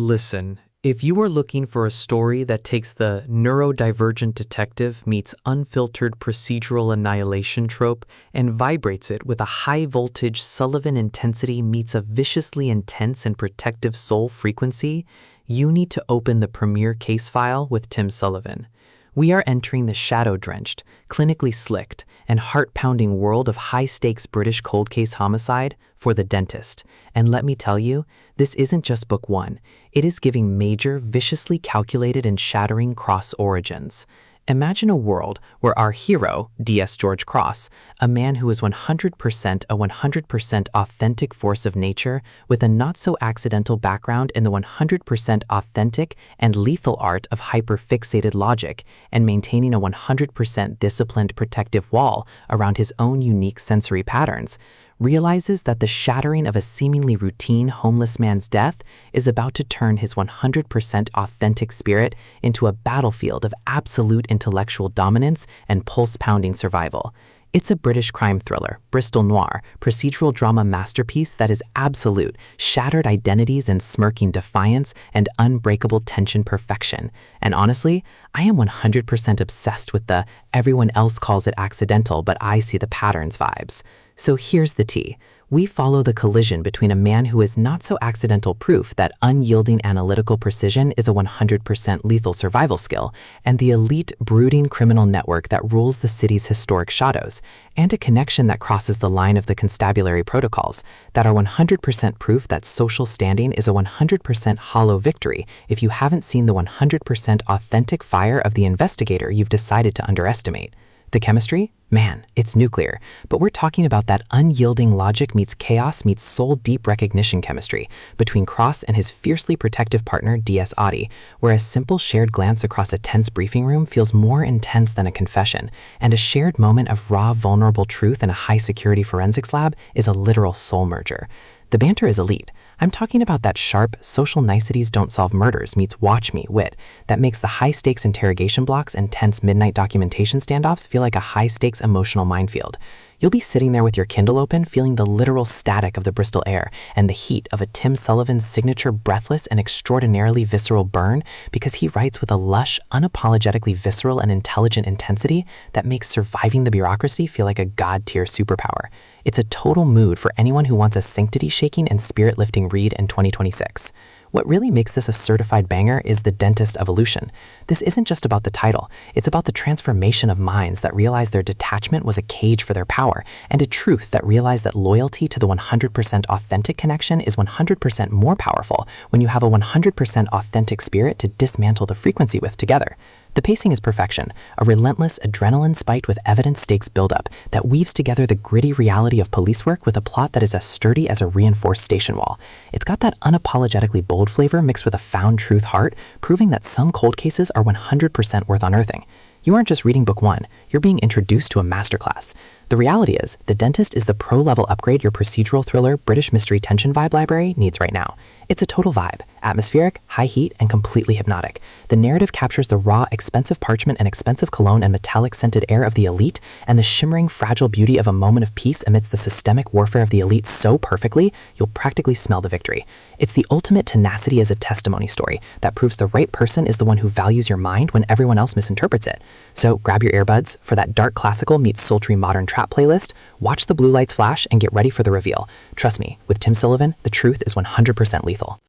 Listen, if you are looking for a story that takes the neurodivergent detective meets unfiltered procedural annihilation trope and vibrates it with a high-voltage Sullivan intensity meets a viciously intense and protective soul frequency, you need to open the premiere case file with Tim Sullivan. We are entering the shadow-drenched, clinically slicked, and heart-pounding world of high-stakes British cold case homicide for the dentist. And let me tell you, this isn't just book one. It is giving major, viciously calculated and shattering cross origins. Imagine a world where our hero, D.S. George Cross, a man who is 100% a 100% authentic force of nature with a not-so-accidental background in the 100% authentic and lethal art of hyper-fixated logic and maintaining a 100% disciplined protective wall around his own unique sensory patterns, realizes that the shattering of a seemingly routine homeless man's death is about to turn his 100% authentic spirit into a battlefield of absolute intellectual dominance and pulse-pounding survival. It's a British crime thriller, Bristol Noir, procedural drama masterpiece that is absolute, shattered identities and smirking defiance and unbreakable tension perfection. And honestly, I am 100% obsessed with the everyone else calls it accidental but I see the patterns vibes. So here's the tea. We follow the collision between a man who is not so accidental proof that unyielding analytical precision is a 100% lethal survival skill, and the elite, brooding criminal network that rules the city's historic shadows, and a connection that crosses the line of the constabulary protocols that are 100% proof that social standing is a 100% hollow victory if you haven't seen the 100% authentic fire of the investigator you've decided to underestimate. The chemistry? Man, it's nuclear, but we're talking about that unyielding logic meets chaos meets soul-deep recognition chemistry between Cross and his fiercely protective partner D.S. Audie, where a simple shared glance across a tense briefing room feels more intense than a confession, and a shared moment of raw, vulnerable truth in a high-security forensics lab is a literal soul merger. The banter is elite. I'm talking about that sharp, social niceties don't solve murders meets watch me wit that makes the high-stakes interrogation blocks and tense midnight documentation standoffs feel like a high-stakes emotional minefield. You'll be sitting there with your Kindle open feeling the literal static of the Bristol air and the heat of a Tim Sullivan's signature breathless and extraordinarily visceral burn because he writes with a lush, unapologetically visceral and intelligent intensity that makes surviving the bureaucracy feel like a god-tier superpower. It's a total mood for anyone who wants a sanctity-shaking and spirit-lifting read in 2026. What really makes this a certified banger is the dentist evolution. This isn't just about the title, it's about the transformation of minds that realize their detachment was a cage for their power, and a truth that realized that loyalty to the 100% authentic connection is 100% more powerful when you have a 100% authentic spirit to dismantle the frequency with together. The pacing is perfection, a relentless, adrenaline-spiked with evidence stakes buildup that weaves together the gritty reality of police work with a plot that is as sturdy as a reinforced station wall. It's got that unapologetically bold flavor mixed with a found truth heart, proving that some cold cases are 100% worth unearthing. You aren't just reading book one, you're being introduced to a masterclass. The reality is, The Dentist is the pro-level upgrade your procedural thriller British mystery tension vibe library needs right now. It's a total vibe, atmospheric, high heat, and completely hypnotic. The narrative captures the raw, expensive parchment and expensive cologne and metallic scented air of the elite and the shimmering, fragile beauty of a moment of peace amidst the systemic warfare of the elite so perfectly, you'll practically smell the victory. It's the ultimate tenacity as a testimony story that proves the right person is the one who values your mind when everyone else misinterprets it. So grab your earbuds for that dark classical meets sultry modern trap playlist, watch the blue lights flash, and get ready for the reveal. Trust me, with Tim Sullivan, the truth is 100% lethal.